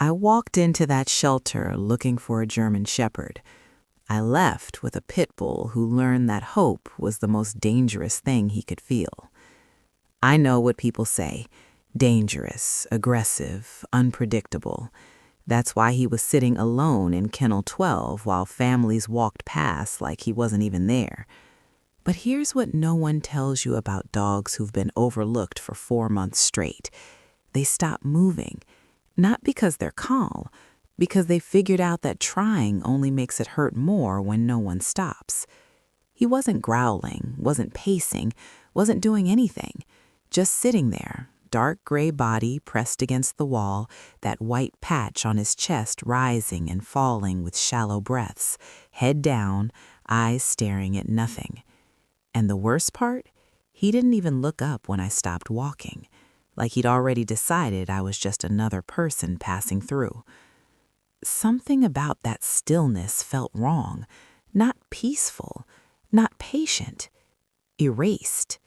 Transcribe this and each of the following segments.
I walked into that shelter looking for a German Shepherd. I left with a pit bull who learned that hope was the most dangerous thing he could feel. I know what people say: dangerous, aggressive, unpredictable. That's why he was sitting alone in Kennel 12 while families walked past like he wasn't even there. But here's what no one tells you about dogs who've been overlooked for 4 months straight. They stop moving, not because they're calm, because they figured out that trying only makes it hurt more when no one stops. He wasn't growling, wasn't pacing, wasn't doing anything, just sitting there, dark gray body pressed against the wall, that white patch on his chest rising and falling with shallow breaths, head down, eyes staring at nothing. And the worst part? He didn't even look up when I stopped walking, like he'd already decided I was just another person passing through. Something about that stillness felt wrong, not peaceful, not patient, erased.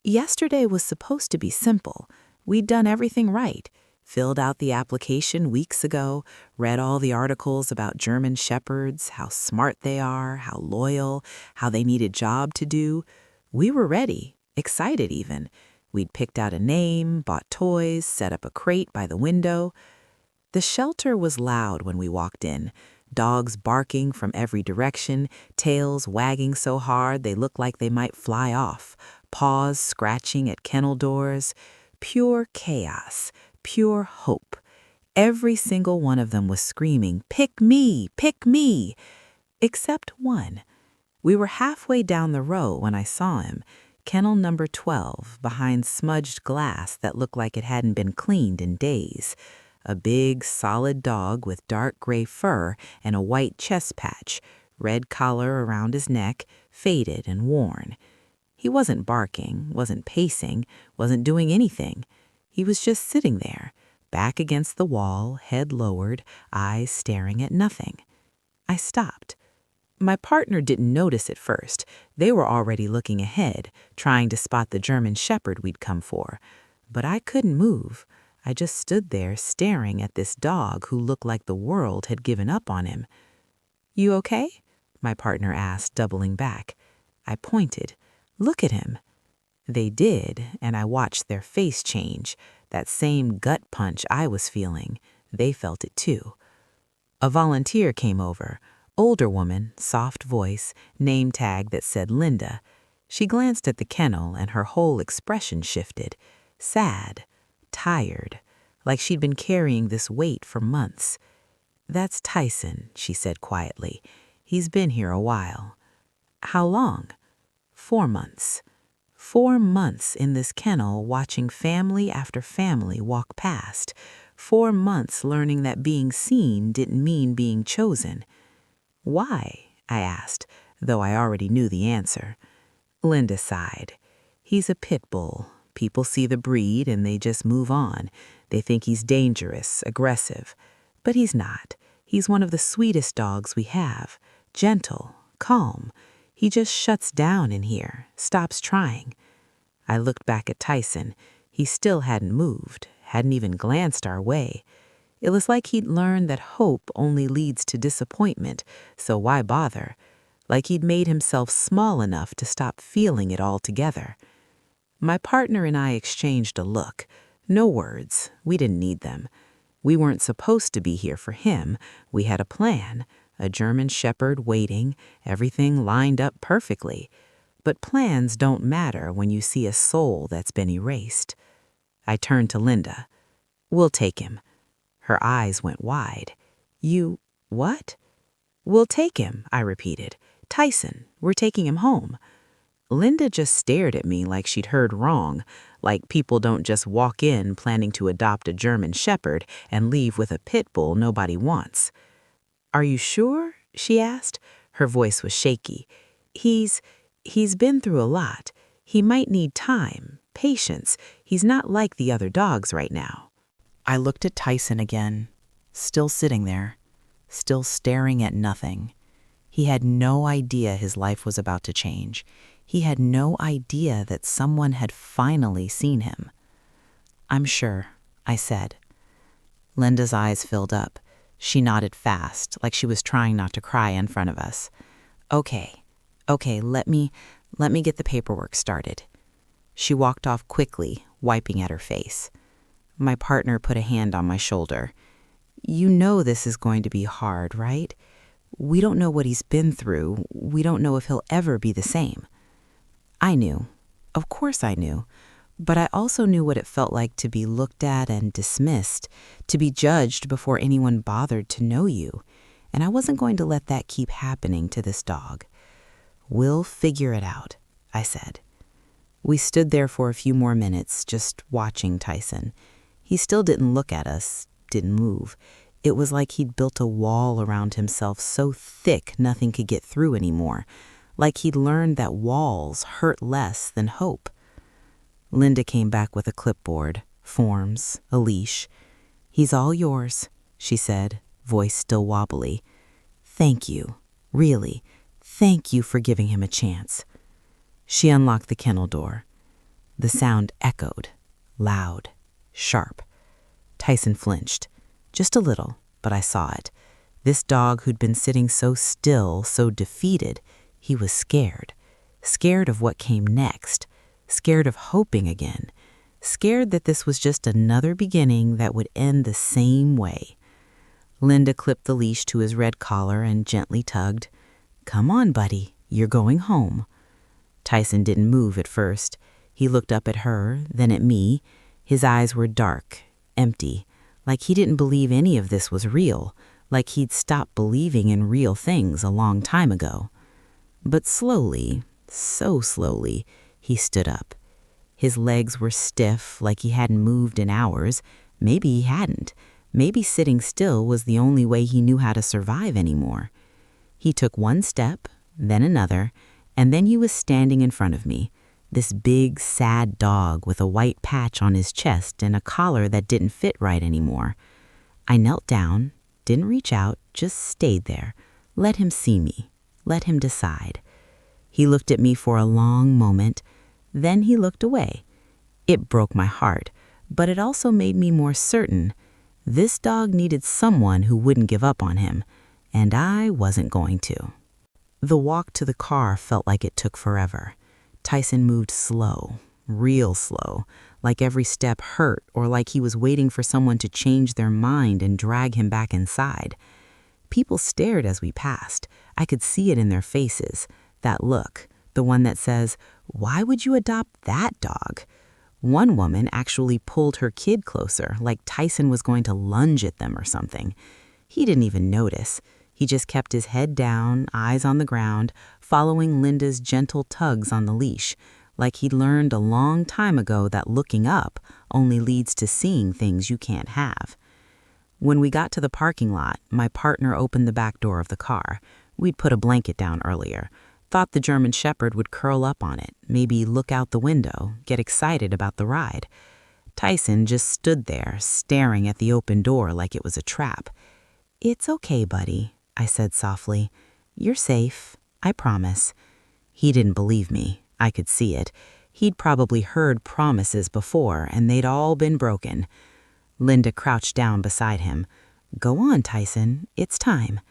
Yesterday was supposed to be simple. We'd done everything right, filled out the application weeks ago, read all the articles about German Shepherds, how smart they are, how loyal, how they need a job to do. We were ready, excited even. We'd picked out a name, bought toys, set up a crate by the window. The shelter was loud when we walked in, dogs barking from every direction, tails wagging so hard they looked like they might fly off, paws scratching at kennel doors. Pure chaos, pure hope. Every single one of them was screaming, "Pick me! Pick me!" Except one. We were halfway down the row when I saw him, kennel number 12, behind smudged glass that looked like it hadn't been cleaned in days. A big, solid dog with dark gray fur and a white chest patch, red collar around his neck, faded and worn. He wasn't barking, wasn't pacing, wasn't doing anything. He was just sitting there, back against the wall, head lowered, eyes staring at nothing. I stopped. My partner didn't notice at first. They were already looking ahead, trying to spot the German Shepherd we'd come for. But I couldn't move. I just stood there staring at this dog who looked like the world had given up on him. "You okay?" my partner asked, doubling back. I pointed. "Look at him." They did, and I watched their face change. That same gut punch I was feeling, they felt it too. A volunteer came over, older woman, soft voice, name tag that said Linda. She glanced at the kennel and her whole expression shifted. Sad, tired, like she'd been carrying this weight for months. "That's Tyson," she said quietly. "He's been here a while." "How long?" 4 months. 4 months in this kennel watching family after family walk past. 4 months learning that being seen didn't mean being chosen. "Why?" I asked, though I already knew the answer. Linda sighed. "He's a pit bull. People see the breed and they just move on. They think he's dangerous, aggressive. But he's not. He's one of the sweetest dogs we have. Gentle, calm. He just shuts down in here, stops trying." I looked back at Tyson. He still hadn't moved, hadn't even glanced our way. It was like he'd learned that hope only leads to disappointment, so why bother? Like he'd made himself small enough to stop feeling it altogether. My partner and I exchanged a look. No words. We didn't need them. We weren't supposed to be here for him. We had a plan. A German Shepherd waiting, everything lined up perfectly. But plans don't matter when you see a soul that's been erased. I turned to Linda. "We'll take him." Her eyes went wide. "You, what?" "We'll take him," I repeated. "Tyson, we're taking him home." Linda just stared at me like she'd heard wrong, like people don't just walk in planning to adopt a German Shepherd and leave with a pit bull nobody wants. "Are you sure?" she asked. Her voice was shaky. He's been through a lot. He might need time, patience. He's not like the other dogs right now." I looked at Tyson again, still sitting there, still staring at nothing. He had no idea his life was about to change. He had no idea that someone had finally seen him. "I'm sure," I said. Linda's eyes filled up. She nodded fast, like she was trying not to cry in front of us. Okay, let me get the paperwork started. She walked off quickly, wiping at her face. My partner put a hand on my shoulder. You know this is going to be hard, right? We don't know what he's been through. We don't know if he'll ever be the same. I knew. Of course I knew. But I also knew what it felt like to be looked at and dismissed, to be judged before anyone bothered to know you. And I wasn't going to let that keep happening to this dog. We'll figure it out, I said. We stood there for a few more minutes, just watching Tyson. He still didn't look at us, didn't move. It was like he'd built a wall around himself so thick nothing could get through anymore, like he'd learned that walls hurt less than hope. Linda came back with a clipboard, forms, a leash. He's all yours, she said, voice still wobbly. Thank you, really, thank you for giving him a chance. She unlocked the kennel door. The sound echoed, loud, sharp. Tyson flinched, just a little, but I saw it. This dog who'd been sitting so still, so defeated, he was scared. Scared of what came next. Scared of hoping again. Scared that this was just another beginning that would end the same way. Linda clipped the leash to his red collar and gently tugged. Come on, buddy, you're going home. Tyson didn't move at first. He looked up at her, then at me. His eyes were dark, empty, like he didn't believe any of this was real, like he'd stopped believing in real things a long time ago. But slowly, so slowly, he stood up. His legs were stiff, like he hadn't moved in hours. Maybe he hadn't. Maybe sitting still was the only way he knew how to survive anymore. He took one step, then another, and then he was standing in front of me, this big, sad dog with a white patch on his chest and a collar that didn't fit right anymore. I knelt down, didn't reach out, just stayed there. Let him see me. Let him decide. He looked at me for a long moment. Then he looked away. It broke my heart, but it also made me more certain. This dog needed someone who wouldn't give up on him, and I wasn't going to. The walk to the car felt like it took forever. Tyson moved slow, real slow, like every step hurt or like he was waiting for someone to change their mind and drag him back inside. People stared as we passed. I could see it in their faces, that look, the one that says, "Why would you adopt that dog?" One woman actually pulled her kid closer, like Tyson was going to lunge at them or something. He didn't even notice. He just kept his head down, eyes on the ground, following Linda's gentle tugs on the leash, like he'd learned a long time ago that looking up only leads to seeing things you can't have. When we got to the parking lot, my partner opened the back door of the car. We'd put a blanket down earlier. Thought the German Shepherd would curl up on it, maybe look out the window, get excited about the ride. Tyson just stood there, staring at the open door like it was a trap. "It's okay, buddy," I said softly. "You're safe, I promise." He didn't believe me. I could see it. He'd probably heard promises before, and they'd all been broken. Linda crouched down beside him. "Go on, Tyson, it's time."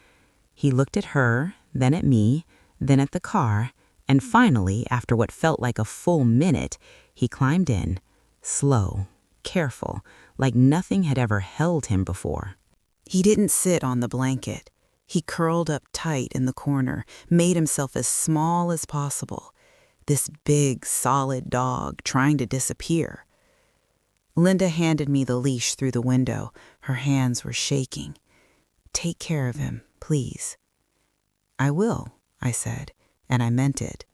He looked at her, then at me, then at the car, and finally, after what felt like a full minute, he climbed in, slow, careful, like nothing had ever held him before. He didn't sit on the blanket. He curled up tight in the corner, made himself as small as possible. This big, solid dog trying to disappear. Linda handed me the leash through the window. Her hands were shaking. "Take care of him, please." "I will," I said, and I meant it.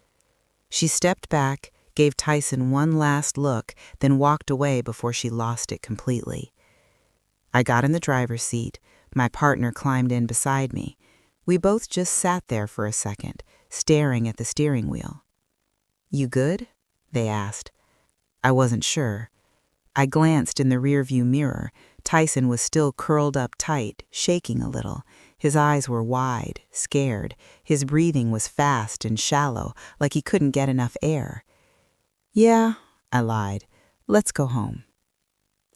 She stepped back, gave Tyson one last look, then walked away before she lost it completely. I got in the driver's seat. My partner climbed in beside me. We both just sat there for a second, staring at the steering wheel. "You good?" they asked. I wasn't sure. I glanced in the rearview mirror. Tyson was still curled up tight, shaking a little. His eyes were wide, scared. His breathing was fast and shallow, like he couldn't get enough air. "Yeah," I lied. "Let's go home."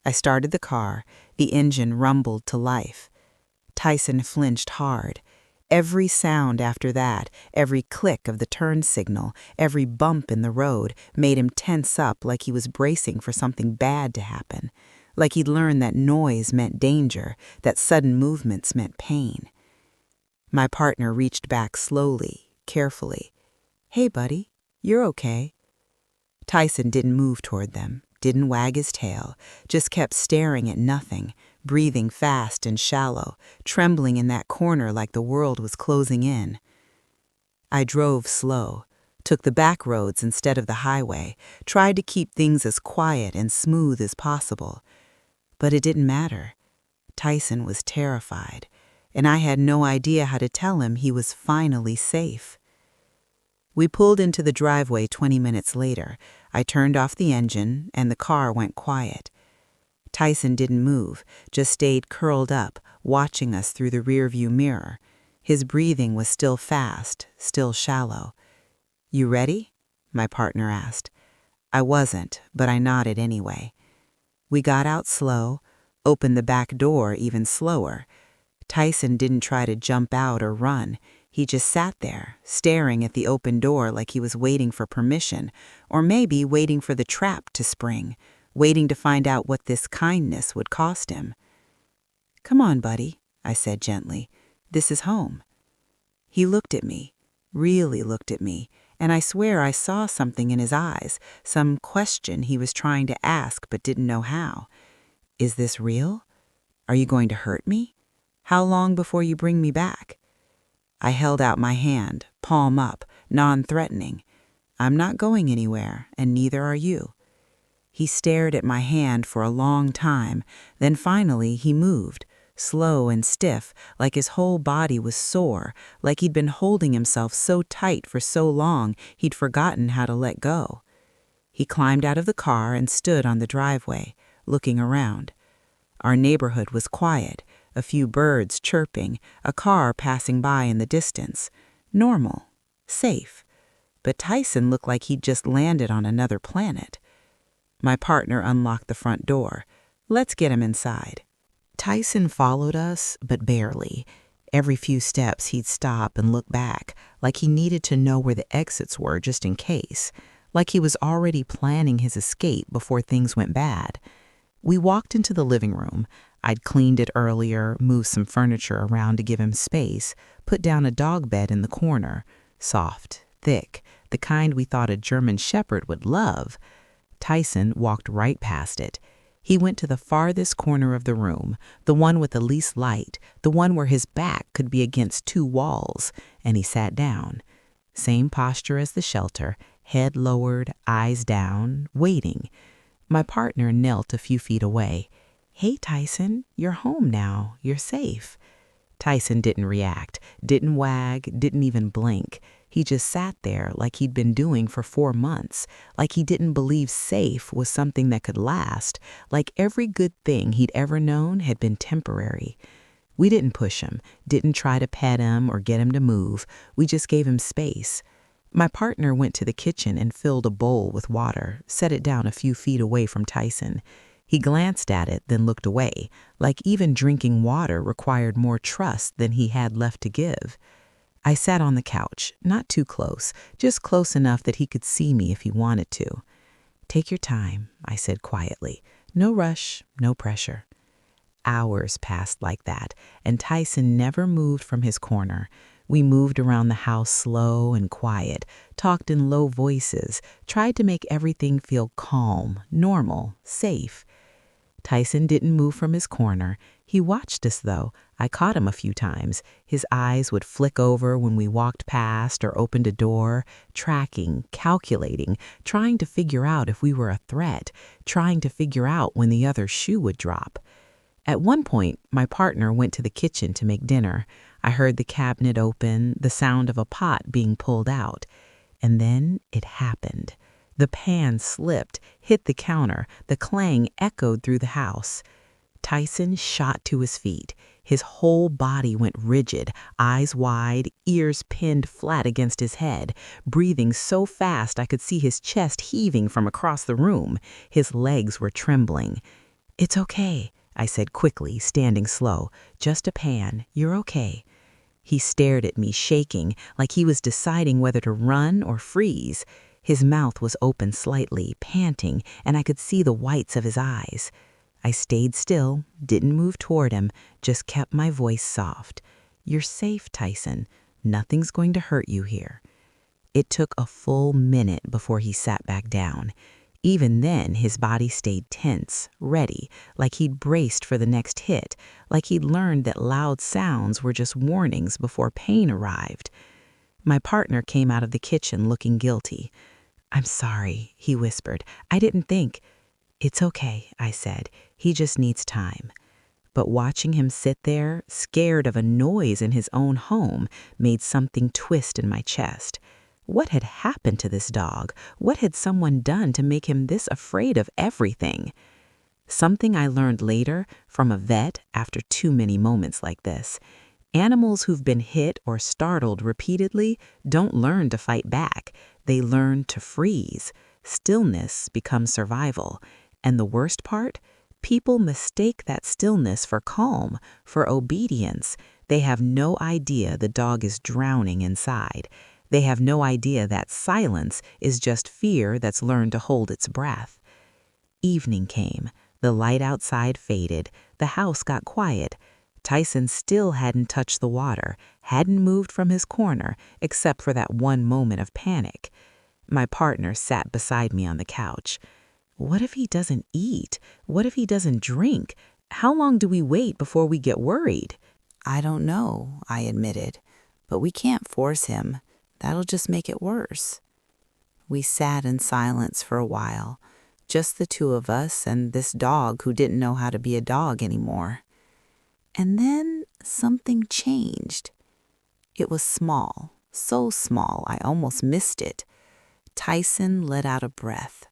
I started the car. The engine rumbled to life. Tyson flinched hard. Every sound after that, every click of the turn signal, every bump in the road made him tense up like he was bracing for something bad to happen, like he'd learned that noise meant danger, that sudden movements meant pain. My partner reached back slowly, carefully. "Hey, buddy, you're okay." Tyson didn't move toward them, didn't wag his tail, just kept staring at nothing, breathing fast and shallow, trembling in that corner like the world was closing in. I drove slow, took the back roads instead of the highway, tried to keep things as quiet and smooth as possible. But it didn't matter. Tyson was terrified, and I had no idea how to tell him he was finally safe. We pulled into the driveway 20 minutes later. I turned off the engine, and the car went quiet. Tyson didn't move, just stayed curled up, watching us through the rearview mirror. His breathing was still fast, still shallow. "You ready?" my partner asked. I wasn't, but I nodded anyway. We got out slow, opened the back door even slower. Tyson didn't try to jump out or run. He just sat there, staring at the open door like he was waiting for permission, or maybe waiting for the trap to spring, waiting to find out what this kindness would cost him. "Come on, buddy," I said gently. "This is home." He looked at me, really looked at me, and I swear I saw something in his eyes, some question he was trying to ask but didn't know how. "Is this real? Are you going to hurt me? How long before you bring me back?" I held out my hand, palm up, non-threatening. "I'm not going anywhere, and neither are you." He stared at my hand for a long time, then finally he moved, slow and stiff, like his whole body was sore, like he'd been holding himself so tight for so long he'd forgotten how to let go. He climbed out of the car and stood on the driveway, looking around. Our neighborhood was quiet, a few birds chirping, a car passing by in the distance. Normal, safe. But Tyson looked like he'd just landed on another planet. My partner unlocked the front door. "Let's get him inside." Tyson followed us, but barely. Every few steps he'd stop and look back, like he needed to know where the exits were just in case, like he was already planning his escape before things went bad. We walked into the living room. I'd cleaned it earlier, moved some furniture around to give him space, put down a dog bed in the corner, soft, thick, the kind we thought a German shepherd would love. Tyson walked right past it. He went to the farthest corner of the room, the one with the least light, the one where his back could be against two walls, and he sat down. Same posture as the shelter, head lowered, eyes down, waiting. My partner knelt a few feet away. "Hey, Tyson, you're home now. You're safe." Tyson didn't react, didn't wag, didn't even blink. He just sat there like he'd been doing for 4 months, like he didn't believe safe was something that could last, like every good thing he'd ever known had been temporary. We didn't push him, didn't try to pet him or get him to move. We just gave him space. My partner went to the kitchen and filled a bowl with water, set it down a few feet away from Tyson. He glanced at it, then looked away, like even drinking water required more trust than he had left to give. I sat on the couch, not too close, just close enough that he could see me if he wanted to. "Take your time," I said quietly. "No rush, no pressure." Hours passed like that, and Tyson never moved from his corner. We moved around the house slow and quiet, talked in low voices, tried to make everything feel calm, normal, safe. Tyson didn't move from his corner. He watched us, though. I caught him a few times. His eyes would flick over when we walked past or opened a door, tracking, calculating, trying to figure out if we were a threat, trying to figure out when the other shoe would drop. At one point, my partner went to the kitchen to make dinner. I heard the cabinet open, the sound of a pot being pulled out. And then it happened. The pan slipped, hit the counter. The clang echoed through the house. Tyson shot to his feet. His whole body went rigid, eyes wide, ears pinned flat against his head, breathing so fast I could see his chest heaving from across the room. His legs were trembling. "It's okay," I said quickly, standing slow. "Just a pan. You're okay." He stared at me, shaking, like he was deciding whether to run or freeze. His mouth was open slightly, panting, and I could see the whites of his eyes. I stayed still, didn't move toward him, just kept my voice soft. "You're safe, Tyson. Nothing's going to hurt you here." It took a full minute before he sat back down. Even then, his body stayed tense, ready, like he'd braced for the next hit, like he'd learned that loud sounds were just warnings before pain arrived. My partner came out of the kitchen looking guilty. "I'm sorry," he whispered. "I didn't think." "It's okay," I said. "He just needs time." But watching him sit there, scared of a noise in his own home, made something twist in my chest. What had happened to this dog? What had someone done to make him this afraid of everything? Something I learned later from a vet after too many moments like this. Animals who've been hit or startled repeatedly don't learn to fight back. They learn to freeze. Stillness becomes survival. And the worst part? People mistake that stillness for calm, for obedience. They have no idea the dog is drowning inside. They have no idea that silence is just fear that's learned to hold its breath. Evening came. The light outside faded. The house got quiet. Tyson still hadn't touched the water, hadn't moved from his corner, except for that one moment of panic. My partner sat beside me on the couch. "What if he doesn't eat? What if he doesn't drink? How long do we wait before we get worried?" "I don't know," I admitted, "but we can't force him. That'll just make it worse." We sat in silence for a while, just the two of us and this dog who didn't know how to be a dog anymore. And then something changed. It was small, so small I almost missed it. Tyson let out a breath,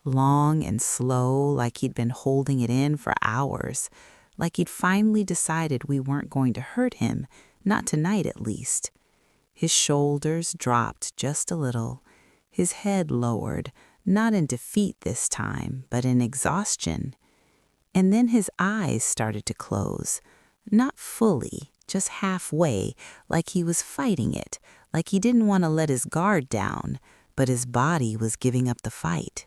long and slow, like he'd been holding it in for hours, like he'd finally decided we weren't going to hurt him, not tonight at least. His shoulders dropped just a little, his head lowered, not in defeat this time, but in exhaustion. And then his eyes started to close, not fully, just halfway, like he was fighting it, like he didn't want to let his guard down, but his body was giving up the fight.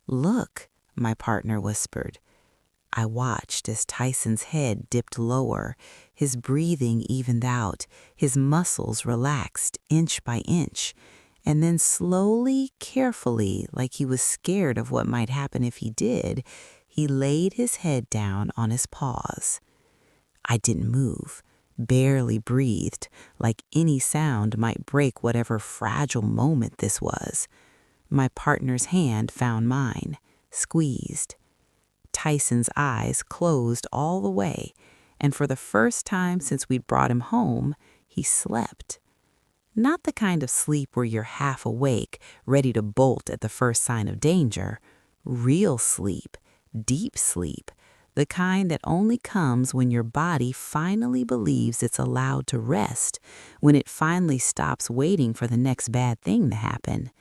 "Look," my partner whispered. I watched as Tyson's head dipped lower, his breathing evened out, his muscles relaxed inch by inch, and then slowly, carefully, like he was scared of what might happen if he did, he laid his head down on his paws. I didn't move, barely breathed, like any sound might break whatever fragile moment this was. My partner's hand found mine, squeezed. Tyson's eyes closed all the way, and for the first time since we'd brought him home, he slept. Not the kind of sleep where you're half awake, ready to bolt at the first sign of danger. Real sleep, deep sleep, the kind that only comes when your body finally believes it's allowed to rest, when it finally stops waiting for the next bad thing to happen.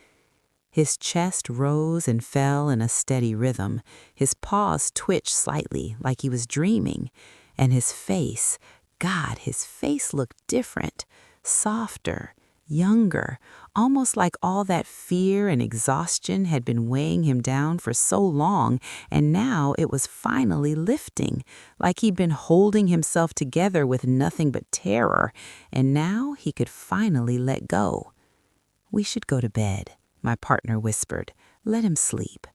His chest rose and fell in a steady rhythm. His paws twitched slightly, like he was dreaming. And his face, God, his face looked different, softer, younger, almost like all that fear and exhaustion had been weighing him down for so long, and now it was finally lifting, like he'd been holding himself together with nothing but terror, and now he could finally let go. "We should go to bed," my partner whispered. "Let him sleep."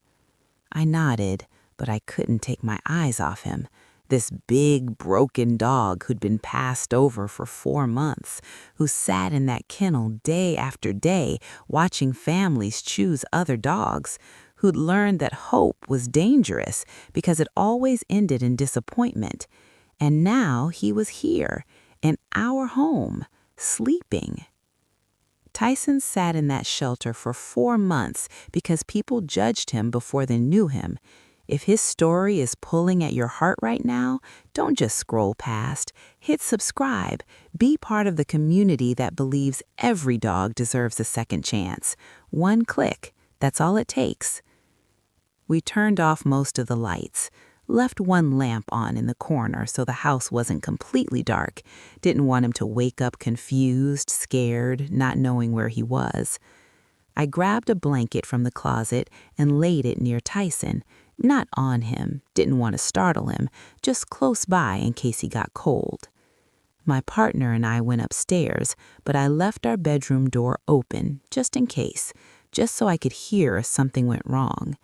I nodded, but I couldn't take my eyes off him. This big, broken dog who'd been passed over for 4 months, who sat in that kennel day after day, watching families choose other dogs, who'd learned that hope was dangerous because it always ended in disappointment. And now he was here, in our home, sleeping. Tyson sat in that shelter for 4 months because people judged him before they knew him. If his story is pulling at your heart right now, don't just scroll past. Hit subscribe. Be part of the community that believes every dog deserves a second chance. 1 click. That's all it takes. We turned off most of the lights. Left one lamp on in the corner so the house wasn't completely dark. Didn't want him to wake up confused, scared, not knowing where he was. I grabbed a blanket from the closet and laid it near Tyson. Not on him, didn't want to startle him, just close by in case he got cold. My partner and I went upstairs, but I left our bedroom door open, just in case, just so I could hear if something went wrong.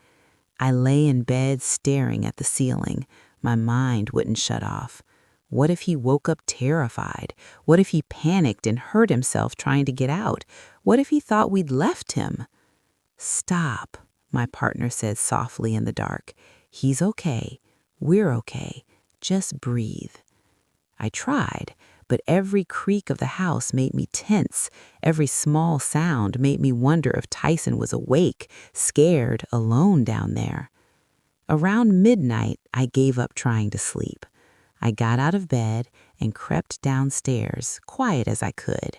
I lay in bed staring at the ceiling. My mind wouldn't shut off. What if he woke up terrified? What if he panicked and hurt himself trying to get out? What if he thought we'd left him? "Stop," my partner said softly in the dark. "He's okay. We're okay. Just breathe." I tried, but every creak of the house made me tense. Every small sound made me wonder if Tyson was awake, scared, alone down there. Around midnight, I gave up trying to sleep. I got out of bed and crept downstairs, quiet as I could.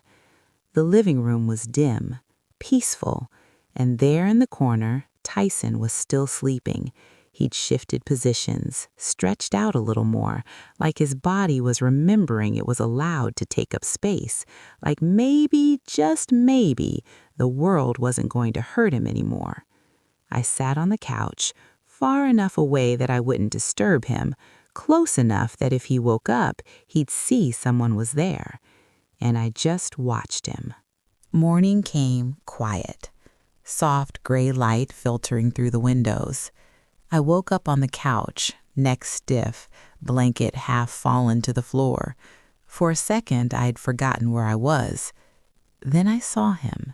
The living room was dim, peaceful, and there in the corner, Tyson was still sleeping. He'd shifted positions, stretched out a little more, like his body was remembering it was allowed to take up space, like maybe, just maybe, the world wasn't going to hurt him anymore. I sat on the couch, far enough away that I wouldn't disturb him, close enough that if he woke up, he'd see someone was there. And I just watched him. Morning came quiet, soft gray light filtering through the windows. I woke up on the couch, neck stiff, blanket half fallen to the floor. For a second, I'd forgotten where I was. Then I saw him.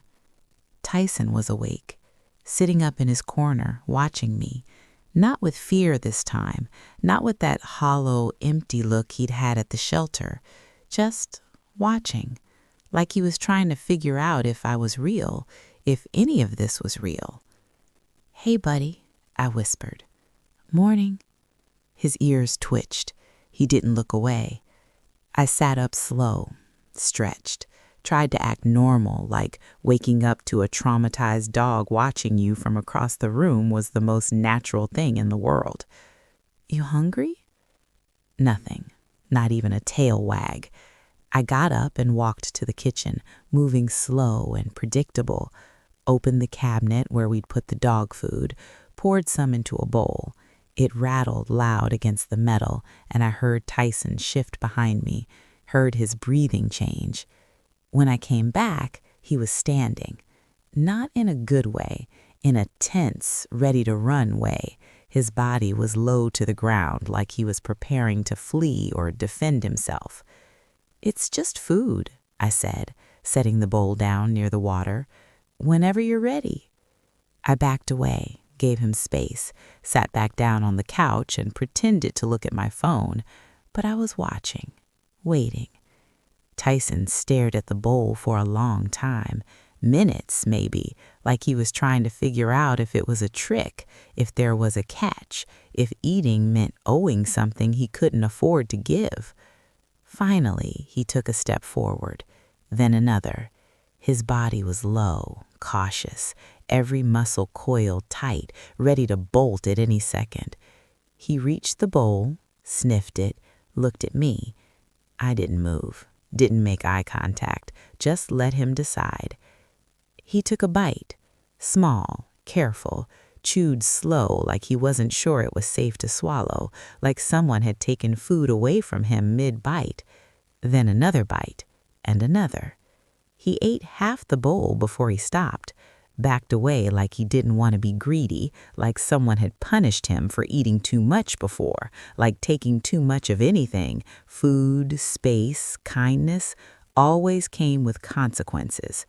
Tyson was awake, sitting up in his corner, watching me. Not with fear this time, not with that hollow, empty look he'd had at the shelter. Just watching, like he was trying to figure out if I was real, if any of this was real. "Hey, buddy," I whispered. "Morning." His ears twitched. He didn't look away. I sat up slow, stretched, tried to act normal, like waking up to a traumatized dog watching you from across the room was the most natural thing in the world. "You hungry?" Nothing, not even a tail wag. I got up and walked to the kitchen, moving slow and predictable, opened the cabinet where we'd put the dog food, poured some into a bowl. It rattled loud against the metal, and I heard Tyson shift behind me, heard his breathing change. When I came back, he was standing. Not in a good way, in a tense, ready-to-run way. His body was low to the ground, like he was preparing to flee or defend himself. "It's just food," I said, setting the bowl down near the water. "Whenever you're ready." I backed away, gave him space, sat back down on the couch and pretended to look at my phone, but I was watching, waiting. Tyson stared at the bowl for a long time, minutes maybe, like he was trying to figure out if it was a trick, if there was a catch, if eating meant owing something he couldn't afford to give. Finally, he took a step forward, then another. His body was low, cautious, every muscle coiled tight, ready to bolt at any second. He reached the bowl, sniffed it, looked at me. I didn't move, didn't make eye contact, just let him decide. He took a bite, small, careful, chewed slow like he wasn't sure it was safe to swallow, like someone had taken food away from him mid-bite. Then another bite, and another. He ate half the bowl before he stopped, backed away like he didn't want to be greedy, like someone had punished him for eating too much before, like taking too much of anything. Food, space, kindness always came with consequences.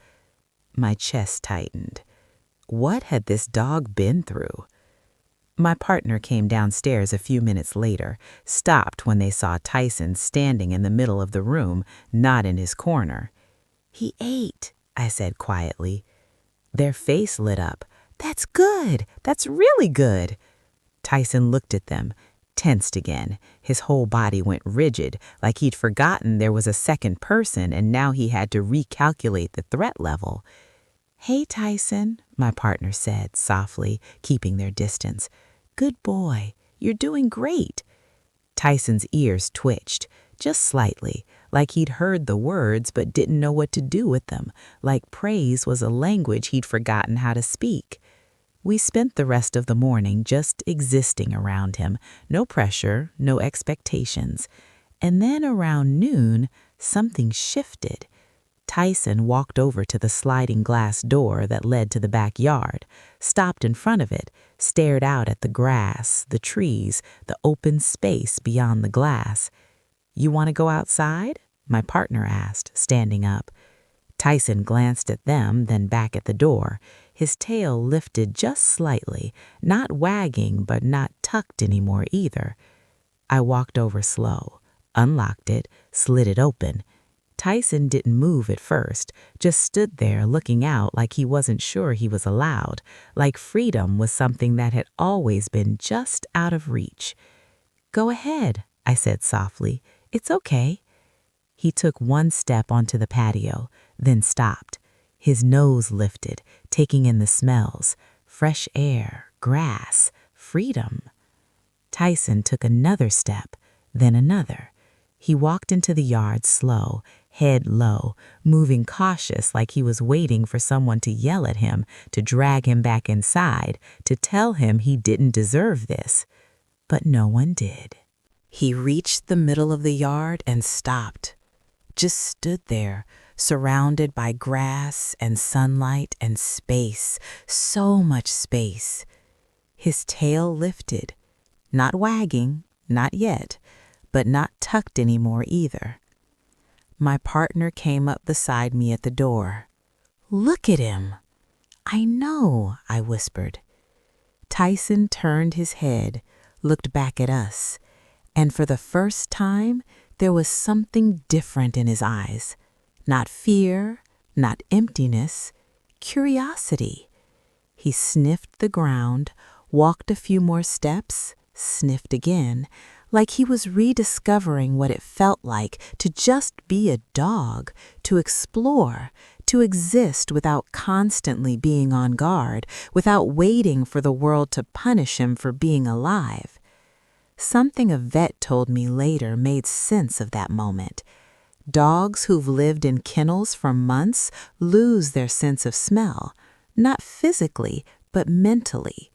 My chest tightened. What had this dog been through? My partner came downstairs a few minutes later, stopped when they saw Tyson standing in the middle of the room, not in his corner. "He ate," I said quietly. Their face lit up. "That's good. That's really good." Tyson looked at them, tensed again. His whole body went rigid, like he'd forgotten there was a second person and now he had to recalculate the threat level. "Hey, Tyson," my partner said softly, keeping their distance. "Good boy. You're doing great." Tyson's ears twitched, just slightly, like he'd heard the words but didn't know what to do with them, like praise was a language he'd forgotten how to speak. We spent the rest of the morning just existing around him, no pressure, no expectations. And then around noon, something shifted. Tyson walked over to the sliding glass door that led to the backyard, stopped in front of it, stared out at the grass, the trees, the open space beyond the glass. "You want to go outside?" my partner asked, standing up. Tyson glanced at them, then back at the door, his tail lifted just slightly, not wagging but not tucked anymore either. I walked over slow, unlocked it, slid it open. Tyson didn't move at first, just stood there looking out like he wasn't sure he was allowed, like freedom was something that had always been just out of reach. "Go ahead," I said softly. "It's okay." He took one step onto the patio, then stopped. His nose lifted, taking in the smells, fresh air, grass, freedom. Tyson took another step, then another. He walked into the yard slow, head low, moving cautious like he was waiting for someone to yell at him, to drag him back inside, to tell him he didn't deserve this. But no one did. He reached the middle of the yard and stopped. Just stood there, surrounded by grass and sunlight and space, so much space. His tail lifted, not wagging, not yet, but not tucked anymore either. My partner came up beside me at the door. "Look at him." "I know," I whispered. Tyson turned his head, looked back at us, and for the first time, there was something different in his eyes. Not fear, not emptiness, curiosity. He sniffed the ground, walked a few more steps, sniffed again, like he was rediscovering what it felt like to just be a dog, to explore, to exist without constantly being on guard, without waiting for the world to punish him for being alive. Something a vet told me later made sense of that moment. Dogs who've lived in kennels for months lose their sense of smell, not physically, but mentally.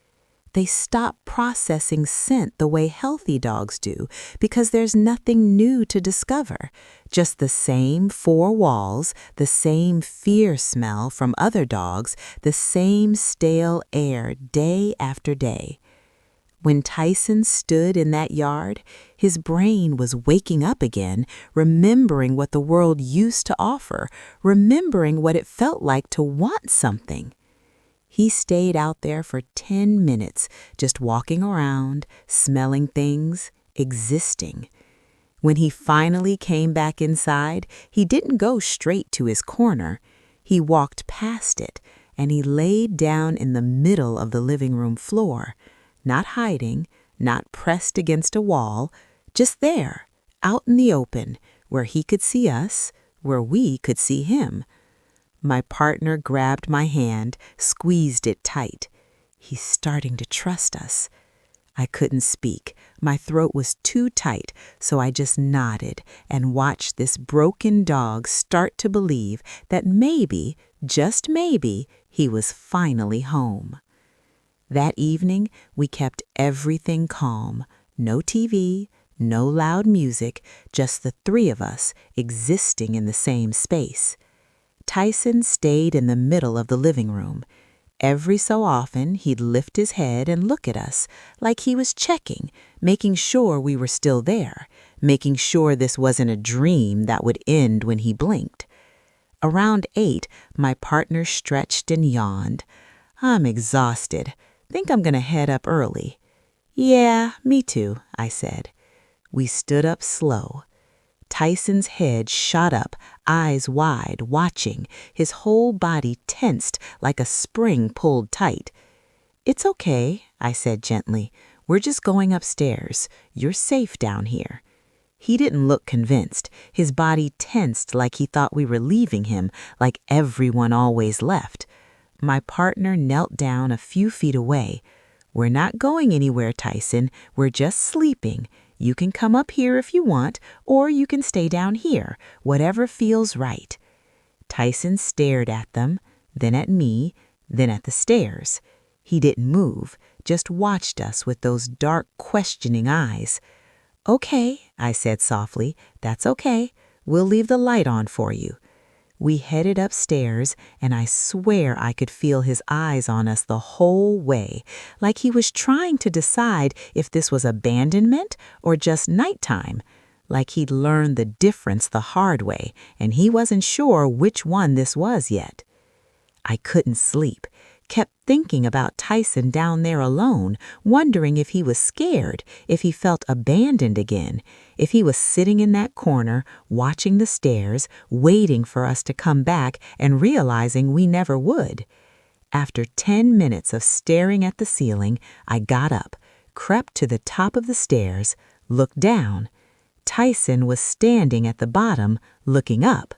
They stop processing scent the way healthy dogs do because there's nothing new to discover, just the same four walls, the same fear smell from other dogs, the same stale air day after day. When Tyson stood in that yard, his brain was waking up again, remembering what the world used to offer, remembering what it felt like to want something. He stayed out there for 10 minutes, just walking around, smelling things, existing. When he finally came back inside, he didn't go straight to his corner. He walked past it, and he laid down in the middle of the living room floor, not hiding, not pressed against a wall, just there, out in the open, where he could see us, where we could see him. My partner grabbed my hand, squeezed it tight. He's starting to trust us. I couldn't speak. My throat was too tight, so I just nodded and watched this broken dog start to believe that maybe, just maybe, he was finally home. That evening, we kept everything calm. No TV, no loud music, just the three of us existing in the same space. Tyson stayed in the middle of the living room. Every so often, he'd lift his head and look at us, like he was checking, making sure we were still there, making sure this wasn't a dream that would end when he blinked. Around 8, my partner stretched and yawned. "I'm exhausted. Think I'm gonna head up early." "Yeah, me too," I said. We stood up slow. Tyson's head shot up, eyes wide, watching, his whole body tensed like a spring pulled tight. "It's okay," I said gently. "We're just going upstairs. You're safe down here." He didn't look convinced. His body tensed like he thought we were leaving him, like everyone always left. My partner knelt down a few feet away. "We're not going anywhere, Tyson. We're just sleeping. You can come up here if you want, or you can stay down here, whatever feels right." Tyson stared at them, then at me, then at the stairs. He didn't move, just watched us with those dark, questioning eyes. "Okay," I said softly, "that's okay. We'll leave the light on for you." We headed upstairs, and I swear I could feel his eyes on us the whole way, like he was trying to decide if this was abandonment or just nighttime, like he'd learned the difference the hard way, and he wasn't sure which one this was yet. I couldn't sleep, kept thinking about Tyson down there alone, wondering if he was scared, if he felt abandoned again, if he was sitting in that corner, watching the stairs, waiting for us to come back and realizing we never would. After 10 minutes of staring at the ceiling, I got up, crept to the top of the stairs, looked down. Tyson was standing at the bottom, looking up.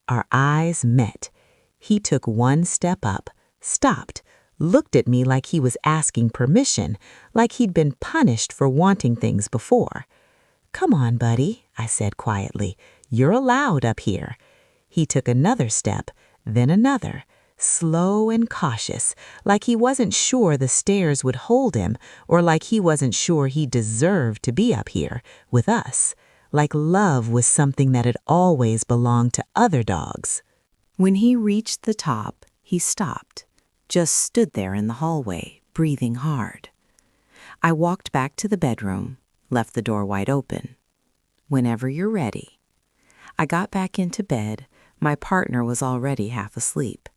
Our eyes met. He took one step up, stopped, looked at me like he was asking permission, like he'd been punished for wanting things before. "Come on, buddy," I said quietly. "You're allowed up here." He took another step, then another, slow and cautious, like he wasn't sure the stairs would hold him, or like he wasn't sure he deserved to be up here with us, like love was something that had always belonged to other dogs. When he reached the top, he stopped, just stood there in the hallway, breathing hard. I walked back to the bedroom, left the door wide open. "Whenever you're ready." I got back into bed. My partner was already half asleep.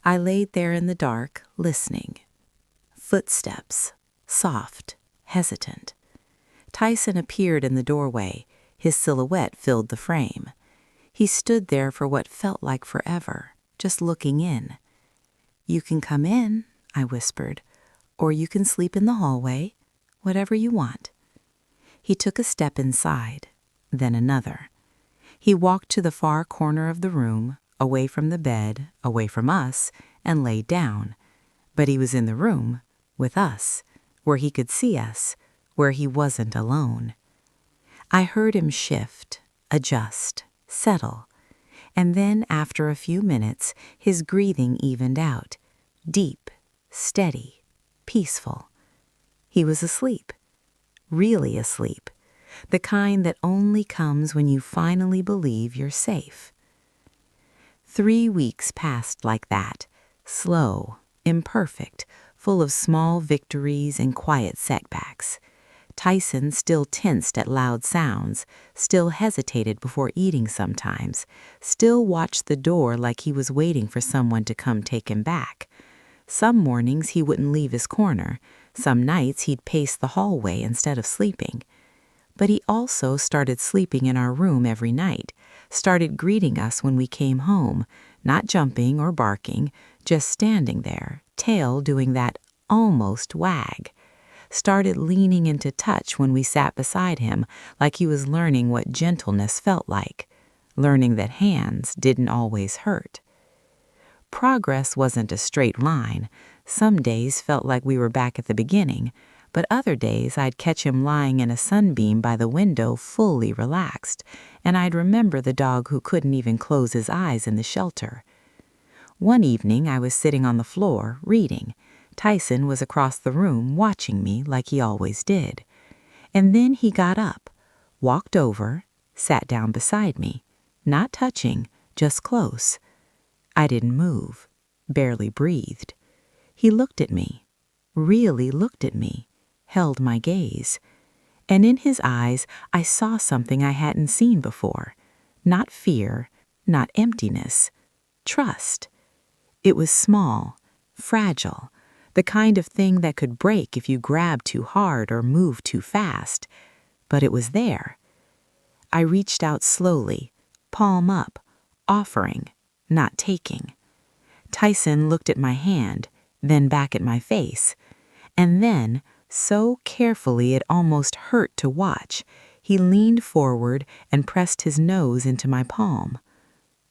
I laid there in the dark, listening. Footsteps, soft, hesitant. Tyson appeared in the doorway. His silhouette filled the frame. He stood there for what felt like forever, just looking in. "You can come in," I whispered, "or you can sleep in the hallway, whatever you want." He took a step inside, then another. He walked to the far corner of the room, away from the bed, away from us, and laid down. But he was in the room, with us, where he could see us, where he wasn't alone. I heard him shift, adjust, settle, and then after a few minutes, his breathing evened out, deep, steady, peaceful. He was asleep, really asleep, the kind that only comes when you finally believe you're safe. 3 weeks passed like that, slow, imperfect, full of small victories and quiet setbacks. Tyson still tensed at loud sounds, still hesitated before eating sometimes, still watched the door like he was waiting for someone to come take him back. Some mornings he wouldn't leave his corner. Some nights he'd pace the hallway instead of sleeping. But he also started sleeping in our room every night, started greeting us when we came home, not jumping or barking, just standing there, tail doing that almost wag. Started leaning into touch when we sat beside him, like he was learning what gentleness felt like, learning that hands didn't always hurt. Progress wasn't a straight line. Some days felt like we were back at the beginning, but other days I'd catch him lying in a sunbeam by the window fully relaxed, and I'd remember the dog who couldn't even close his eyes in the shelter. One evening I was sitting on the floor, reading. Tyson was across the room watching me like he always did. And then he got up, walked over, sat down beside me, not touching, just close. I didn't move, barely breathed. He looked at me, really looked at me, held my gaze. And in his eyes I saw something I hadn't seen before. Not fear, not emptiness, trust. It was small, fragile, the kind of thing that could break if you grabbed too hard or moved too fast. But it was there. I reached out slowly, palm up, offering, not taking. Tyson looked at my hand, then back at my face. And then, so carefully it almost hurt to watch, he leaned forward and pressed his nose into my palm.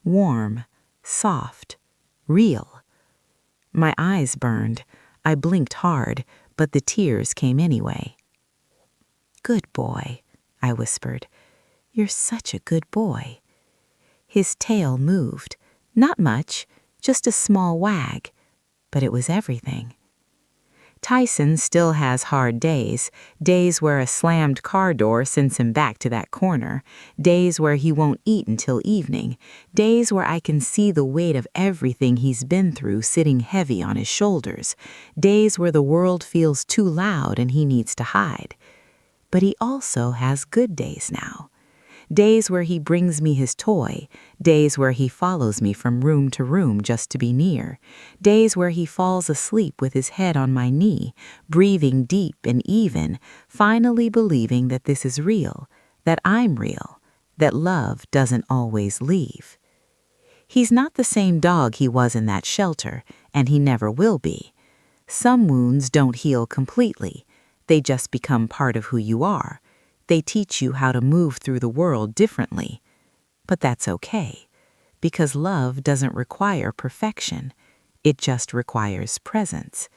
Warm, soft, real. My eyes burned. I blinked hard, but the tears came anyway. "Good boy," I whispered. "You're such a good boy." His tail moved. Not much, just a small wag, but it was everything. Tyson still has hard days, days where a slammed car door sends him back to that corner, days where he won't eat until evening, days where I can see the weight of everything he's been through sitting heavy on his shoulders, days where the world feels too loud and he needs to hide. But he also has good days now. Days where he brings me his toy, days where he follows me from room to room just to be near, days where he falls asleep with his head on my knee, breathing deep and even, finally believing that this is real, that I'm real, that love doesn't always leave. He's not the same dog he was in that shelter, and he never will be. Some wounds don't heal completely. They just become part of who you are. They teach you how to move through the world differently. But that's okay, because love doesn't require perfection. It just requires presence.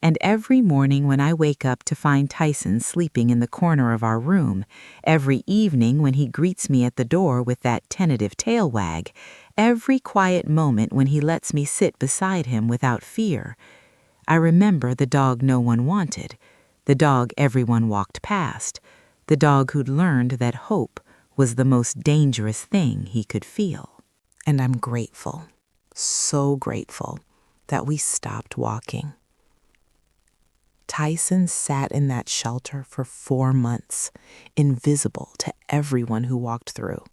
And every morning when I wake up to find Tyson sleeping in the corner of our room, every evening when he greets me at the door with that tentative tail wag, every quiet moment when he lets me sit beside him without fear, I remember the dog no one wanted, the dog everyone walked past, the dog who'd learned that hope was the most dangerous thing he could feel. And I'm grateful, so grateful, that we stopped walking. Tyson sat in that shelter for 4 months, invisible to everyone who walked through.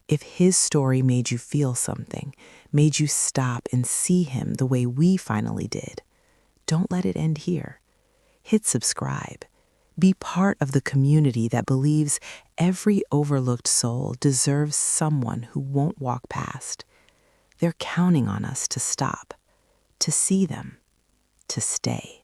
If his story made you feel something, made you stop and see him the way we finally did, don't let it end here. Hit subscribe. Be part of the community that believes every overlooked soul deserves someone who won't walk past. They're counting on us to stop, to see them, to stay.